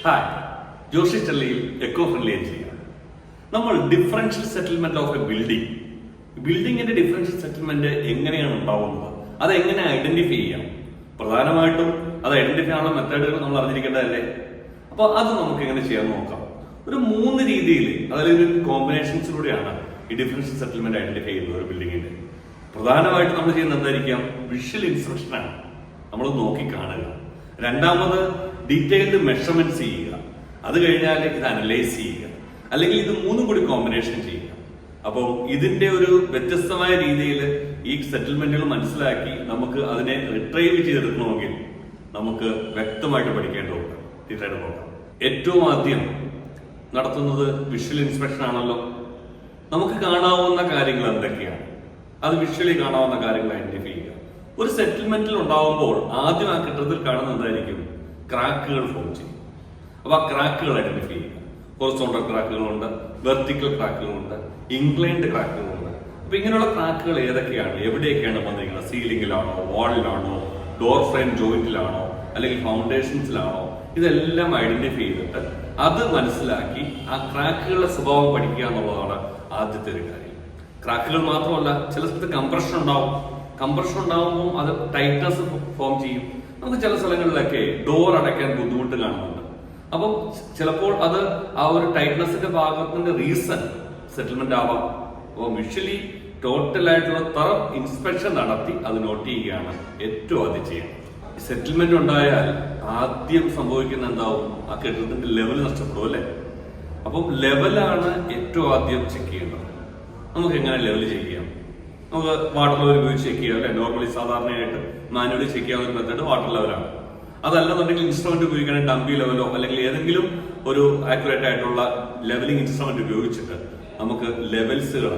Hi, Joshi Chelliyil eco friendly engineer. നമ്മൾ differential settlement of a ബിൽഡിങ്ങിന്റെ differential settlement എങ്ങനെയാണ് ഉണ്ടാവുന്നത്, അതെങ്ങനെ ഐഡന്റിഫൈ ചെയ്യാം? പ്രധാനമായിട്ടും അത് ഐഡന്റിഫൈ ചെയ്യാനുള്ള മെത്തേഡുകൾ നമ്മൾ അറിഞ്ഞിരിക്കേണ്ടതല്ലേ? അപ്പോൾ അത് നമുക്ക് എങ്ങനെ ചെയ്യാൻ നോക്കാം. ഒരു 3 രീതിയിൽ, അതായത് കോമ്പിനേഷൻസിലൂടെയാണ് ഈ ഡിഫറൻഷ്യൽ സെറ്റിൽമെന്റ് ഐഡന്റിഫൈ ചെയ്യുന്നത് ഒരു ബിൽഡിങ്ങിന്റെ. പ്രധാനമായിട്ടും നമ്മൾ ചെയ്യുന്നത് എന്തായിരിക്കാം? വിഷ്വൽ ഇൻസ്പെക്ഷനാണ്. നമ്മൾ നോക്കി കാണുക. രണ്ടാമത് ഡീറ്റെയിൽഡ് മെഷർമെന്റ്സ് ചെയ്യുക. അത് കഴിഞ്ഞാൽ ഇത് അനലൈസ് ചെയ്യുക, അല്ലെങ്കിൽ ഇത് 3 കൂടി കോമ്പിനേഷൻ ചെയ്യുക. അപ്പോൾ ഇതിന്റെ ഒരു വ്യത്യസ്തമായ രീതിയിൽ ഈ സെറ്റിൽമെന്റുകൾ മനസ്സിലാക്കി നമുക്ക് അതിനെ റിട്രൈവ് ചെയ്തെടുക്കണമെങ്കിൽ നമുക്ക് വ്യക്തമായിട്ട് പഠിക്കേണ്ടതുണ്ട്. ഡീറ്റെയിൽ നോക്കാം. ഏറ്റവും ആദ്യം നടത്തുന്നത് വിഷ്വൽ ഇൻസ്പെക്ഷൻ ആണല്ലോ. നമുക്ക് കാണാവുന്ന കാര്യങ്ങൾ എന്തൊക്കെയാണ്, അത് വിഷ്വലി കാണാവുന്ന കാര്യങ്ങൾ ഐഡന്റിഫൈ ചെയ്യുക. ഒരു സെറ്റിൽമെന്റിൽ ഉണ്ടാവുമ്പോൾ ആദ്യം ആ കെട്ടിടത്തിൽ കാണുന്ന എന്തായിരിക്കും? ക്രാക്കുകൾ ഫോം ചെയ്യും. അപ്പൊ ആ ക്രാക്കുകൾ ഐഡന്റിഫൈ ചെയ്യുക. ഹൊറിസോണ്ടൽ ക്രാക്കുകളുണ്ട്, വെർട്ടിക്കൽ ക്രാക്കുകളുണ്ട്, ഇൻക്ലൈൻഡ് ക്രാക്കുകളുണ്ട്. അപ്പൊ ഇങ്ങനെയുള്ള ക്രാക്കുകൾ ഏതൊക്കെയാണ്, എവിടെയൊക്കെയാണ് വന്നിരിക്കുന്നത്? സീലിംഗിലാണോ, വാളിലാണോ, ഡോർ ഫ്രെയിം ജോയിന്റിലാണോ, അല്ലെങ്കിൽ ഫൗണ്ടേഷൻസിലാണോ? ഇതെല്ലാം ഐഡന്റിഫൈ ചെയ്തിട്ട് അത് മനസ്സിലാക്കി ആ ക്രാക്കുകളുടെ സ്വഭാവം പഠിക്കുക എന്നുള്ളതാണ് ആദ്യത്തെ ഒരു കാര്യം. ക്രാക്കുകൾ മാത്രമല്ല, ചില സ്ഥലത്ത് കംപ്രഷൻ ഉണ്ടാവും. കംപ്രഷൻ ഉണ്ടാവുമ്പോൾ അത് ടൈറ്റ്നസ് ഫോം ചെയ്യും. നമുക്ക് ചില സ്ഥലങ്ങളിലൊക്കെ ഡോർ അടയ്ക്കാൻ ബുദ്ധിമുട്ട് കാണുന്നുണ്ട്. അപ്പം ചിലപ്പോൾ അത് ആ ഒരു ടൈറ്റ്നസിന്റെ ഭാഗത്തിന്റെ റീസൺ സെറ്റിൽമെന്റ് ആവാം. അപ്പോൾ വിഷ്വലി ടോട്ടലായിട്ടുള്ള തറം ഇൻസ്പെക്ഷൻ നടത്തി അത് നോട്ട് ചെയ്യുകയാണ് ഏറ്റവും ആദ്യം ചെയ്യുന്നത്. സെറ്റിൽമെന്റ് ഉണ്ടായാൽ ആദ്യം സംഭവിക്കുന്ന എന്താവും? ആ കെട്ടിടത്തിന്റെ ലെവൽ നഷ്ടപ്പെടും അല്ലേ? അപ്പം ലെവലാണ് ഏറ്റവും ആദ്യം ചെക്ക് ചെയ്യേണ്ടത്. നമുക്ക് എങ്ങനെ ലെവൽ ചെക്ക് ചെയ്യാം? നമുക്ക് വാട്ടർ ലെവൽ ഉപയോഗിച്ച് ചെക്ക് ചെയ്യാം അല്ലെ? നോർമലി സാധാരണയായിട്ട് മാനുവലി ചെക്ക് ചെയ്യാവുന്ന ഒരു മെത്തേഡ് വാട്ടർ ലെവലാണ്. അതല്ലെന്നുണ്ടെങ്കിൽ ഇൻസ്ട്രുമെന്റ് ഉപയോഗിക്കുകയാണെങ്കിൽ ഡംബി ലെവലോ അല്ലെങ്കിൽ ഏതെങ്കിലും ഒരു ആക്യുറേറ്റ് ആയിട്ടുള്ള ലെവലിംഗ് ഇൻസ്ട്രുമെന്റ് ഉപയോഗിച്ചിട്ട് നമുക്ക് ലെവൽസുകൾ,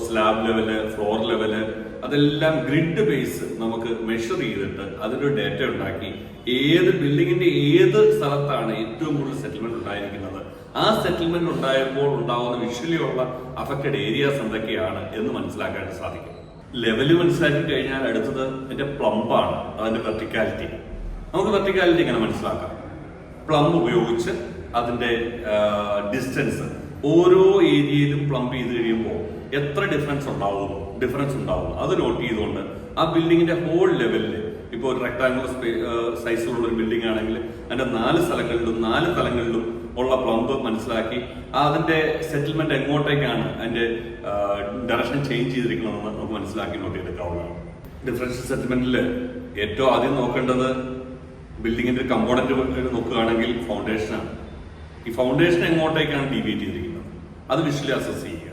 സ്ലാബ് ലെവല്, ഫ്ലോർ ലെവല്, അതെല്ലാം ഗ്രിഡ് ബേസ് നമുക്ക് മെഷർ ചെയ്തിട്ട് അതിനൊരു ഡേറ്റ ഉണ്ടാക്കി ഏത് ബിൽഡിങ്ങിന്റെ ഏത് സ്ഥലത്താണ് ഏറ്റവും കൂടുതൽ സെറ്റിൽമെന്റ് ഉണ്ടായിരിക്കുന്നത്, ആ സെറ്റിൽമെന്റ് ഉണ്ടായപ്പോൾ ഉണ്ടാവുന്ന വിഷ്വലി ഉള്ള അഫക്റ്റഡ് ഏരിയാസ് എന്തൊക്കെയാണ് എന്ന് മനസ്സിലാക്കാൻ സാധിക്കും. ലെവല് മനസ്സിലാക്കി കഴിഞ്ഞാൽ അടുത്തത് അതിന്റെ പ്ലംബാണ്, അതിന്റെ വെർട്ടിക്കാലിറ്റി. നമുക്ക് വെർട്ടിക്കാലിറ്റി എങ്ങനെ മനസ്സിലാക്കാം? പ്ലംബ് ഉപയോഗിച്ച് അതിന്റെ ഡിസ്റ്റൻസ് ഓരോ ഏരിയയിലും പ്ലംബ് ചെയ്ത് കഴിയുമ്പോൾ എത്ര ഡിഫറൻസ് ഉണ്ടാവുന്നു അത് നോട്ട് ചെയ്തുകൊണ്ട് ആ ബിൽഡിങ്ങിന്റെ ഹോൾ ലെവലിൽ, ഇപ്പോൾ ഒരു റെക്ടാങ്കുലർ സൈസിലുള്ള ഒരു ബിൽഡിംഗ് ആണെങ്കിൽ അതിന്റെ 4 സ്ഥലങ്ങളിലും ഉള്ള പ്ലംബ് മനസ്സിലാക്കി അതിന്റെ സെറ്റിൽമെന്റ് എങ്ങോട്ടേക്കാണ് അതിന്റെ ഡയറക്ഷൻ ചേഞ്ച് ചെയ്തിരിക്കണമെന്ന് നമുക്ക് മനസ്സിലാക്കി നോട്ട് ചെയ്തെടുക്കാവുന്നതാണ്. ഡിഫറൻഷ്യൽ സെറ്റിൽമെന്റിൽ ഏറ്റവും ആദ്യം നോക്കേണ്ടത് ബിൽഡിങ്ങിന്റെ കമ്പോണന്റ് നോക്കുകയാണെങ്കിൽ ഫൗണ്ടേഷനാണ്. ഈ ഫൗണ്ടേഷൻ എങ്ങോട്ടേക്കാണ് ഡീവിയേറ്റ് ചെയ്തിരിക്കുന്നത് അത് വിഷ്വലി അസസ് ചെയ്യുക.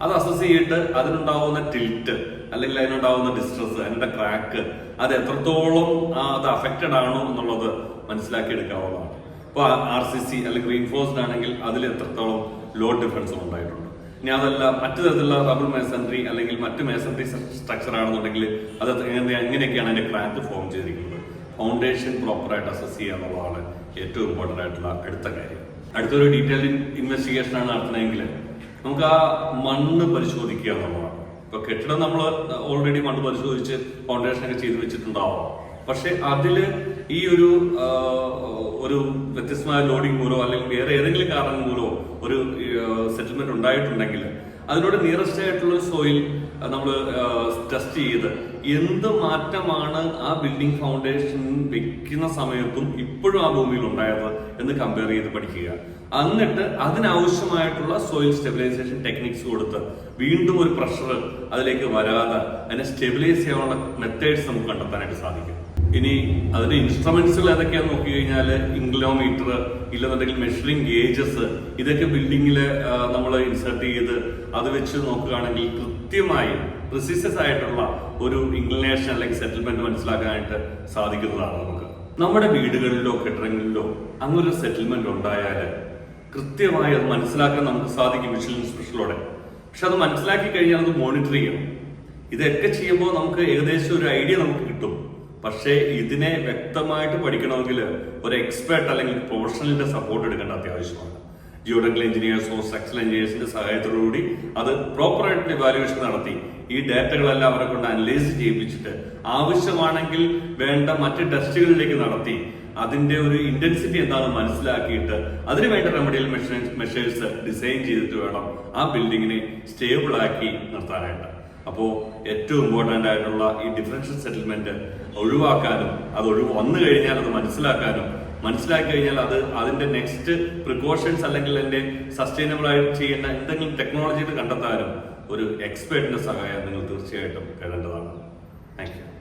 അത് അസസ് ചെയ്തിട്ട് അതിനുണ്ടാവുന്ന ടിൽറ്റ് അല്ലെങ്കിൽ അതിനുണ്ടാവുന്ന ഡിസ്ട്രസ്, അതിന്റെ ക്രാക്ക്, അത് എത്രത്തോളം അത് അഫക്റ്റഡ് ആണോ എന്നുള്ളത് മനസ്സിലാക്കി എടുക്കാവുന്നതാണ്. ഇപ്പോൾ RCC അല്ലെങ്കിൽ റീൻഫോഴ്സ്ഡ് ആണെങ്കിൽ അതിൽ എത്രത്തോളം ലോഡ് ഡിഫറൻസ് ഉണ്ടായിട്ടുണ്ട്. ഇനി അതല്ല മറ്റു തരത്തിലുള്ള റബിൾ മേസൺട്രി അല്ലെങ്കിൽ മറ്റ് മേസൺട്രി സ്ട്രക്ചർ ആണെന്നുണ്ടെങ്കിൽ അത് എങ്ങനെയൊക്കെയാണ് അതിന്റെ ക്രാക്ക് ഫോം ചെയ്തിരിക്കുന്നത്. ഫൗണ്ടേഷൻ പ്രോപ്പറായിട്ട് അസസ് ചെയ്യുക എന്നുള്ളതാണ് ഏറ്റവും ഇമ്പോർട്ടൻ്റ് ആയിട്ടുള്ള അടുത്ത കാര്യം. അടുത്തൊരു ഡീറ്റെയിൽഡ് ഇൻവെസ്റ്റിഗേഷൻ ആണ് നടത്തണമെങ്കിൽ നമുക്ക് ആ മണ്ണ് പരിശോധിക്കുക എന്നുള്ളതാണ്. ഇപ്പൊ കെട്ടിടം നമ്മൾ ഓൾറെഡി മണ്ണ് പരിശോധിച്ച് ഫൗണ്ടേഷനൊക്കെ ചെയ്ത് വെച്ചിട്ടുണ്ടാവാം. പക്ഷെ അതില് ഈ ഒരു വ്യത്യസ്തമായ ലോഡിംഗ് മൂലോ അല്ലെങ്കിൽ വേറെ ഏതെങ്കിലും കാരണം മൂലോ ഒരു സെറ്റിൽമെന്റ് ഉണ്ടായിട്ടുണ്ടെങ്കിൽ അതിനോട് നിയറസ്റ്റ് ആയിട്ടുള്ള സോയിൽ നമ്മൾ ടെസ്റ്റ് ചെയ്ത് എന്ത് മാറ്റമാണ് ആ ബിൽഡിംഗ് ഫൗണ്ടേഷൻ വെക്കുന്ന സമയത്തും ഇപ്പോഴും ആ ഭൂമിയിൽ ഉണ്ടായത് എന്ന് കമ്പയർ ചെയ്ത് പഠിക്കുക. എന്നിട്ട് അതിനാവശ്യമായിട്ടുള്ള സോയിൽ സ്റ്റെബിലൈസേഷൻ ടെക്നിക്സ് കൊടുത്ത് വീണ്ടും ഒരു പ്രഷർ അതിലേക്ക് വരാതെ അതിനെ സ്റ്റെബിലൈസ് ചെയ്യാനുള്ള മെത്തേഡ്സ് നമുക്ക് കണ്ടെത്താനായിട്ട് സാധിക്കും. ഇനി അതിന്റെ ഇൻസ്ട്രുമെന്റ്സുകൾ ഏതൊക്കെയാന്ന് നോക്കി കഴിഞ്ഞാൽ ഇൻഗ്ലോമീറ്റർ, ഇല്ലെന്നുണ്ടെങ്കിൽ മെഷറിംഗ് ഗേജസ്, ഇതൊക്കെ ബിൽഡിങ്ങിൽ നമ്മൾ ഇൻസേർട്ട് ചെയ്ത് അത് വെച്ച് നോക്കുകയാണെങ്കിൽ കൃത്യമായി പ്രിസിസസ് ആയിട്ടുള്ള ഒരു ഇൻക്ലിനേഷൻ അല്ലെങ്കിൽ സെറ്റിൽമെന്റ് മനസ്സിലാക്കാനായിട്ട് സാധിക്കുന്നതാണ്. നമുക്ക് നമ്മുടെ വീടുകളിലോ കെട്ടിടങ്ങളിലോ അങ്ങനൊരു സെറ്റിൽമെന്റ് ഉണ്ടായാൽ കൃത്യമായി അത് മനസ്സിലാക്കാൻ നമുക്ക് സാധിക്കും വിഷ്വൽ ഇൻസ്പെക്ഷനിലൂടെ. പക്ഷെ അത് മനസ്സിലാക്കി കഴിഞ്ഞാൽ അത് മോണിറ്റർ ചെയ്യണം. ഇതൊക്കെ ചെയ്യുമ്പോൾ നമുക്ക് ഏകദേശം ഒരു ഐഡിയ നമുക്ക് കിട്ടും. പക്ഷേ ഇതിനെ വ്യക്തമായിട്ട് പഠിക്കണമെങ്കിൽ ഒരു എക്സ്പെർട്ട് അല്ലെങ്കിൽ പ്രൊഫഷണലിന്റെ സപ്പോർട്ട് എടുക്കേണ്ട അത്യാവശ്യമാണ്. ജിയോടെക്കൽ എഞ്ചിനീയേഴ്സോ സ്ട്രക്ചറൽ എഞ്ചിനീയേഴ്സിന്റെ സഹായത്തോടുകൂടി അത് പ്രോപ്പറായിട്ട് ഇവാലുവേഷൻ നടത്തി ഈ ഡാറ്റകളെല്ലാം അവരെ കൊണ്ട് അനലൈസ് ചെയ്യിപ്പിച്ചിട്ട് ആവശ്യമാണെങ്കിൽ വേണ്ട മറ്റ് ടെസ്റ്റുകളിലേക്ക് നടത്തി അതിന്റെ ഒരു ഇന്റൻസിറ്റി എന്താണെന്ന് മനസ്സിലാക്കിയിട്ട് അതിനുവേണ്ട റെമഡിയൽ മെഷേഴ്സ് ഡിസൈൻ ചെയ്തിട്ട് വേണം ആ ബിൽഡിങ്ങിനെ സ്റ്റേബിൾ ആക്കി നിർത്താനായിട്ട്. അപ്പോൾ ഏറ്റവും ഇമ്പോർട്ടൻ്റ് ആയിട്ടുള്ള ഈ ഡിഫറൻഷ്യൽ സെറ്റിൽമെന്റ് ഒഴിവാക്കാനും അത് വന്നു കഴിഞ്ഞാൽ അത് മനസ്സിലാക്കി കഴിഞ്ഞാൽ അത് അതിന്റെ നെക്സ്റ്റ് പ്രിക്കോഷൻസ് അല്ലെങ്കിൽ അതിന്റെ സസ്റ്റൈനബിൾ ആയിട്ട് ചെയ്യേണ്ട എന്തെങ്കിലും ടെക്നോളജികൾ കണ്ടെത്താനും ഒരു എക്സ്പേർട്ടിന്റെ സഹായം നിങ്ങൾ തീർച്ചയായിട്ടും തേടേണ്ടതാണ്. Thank you.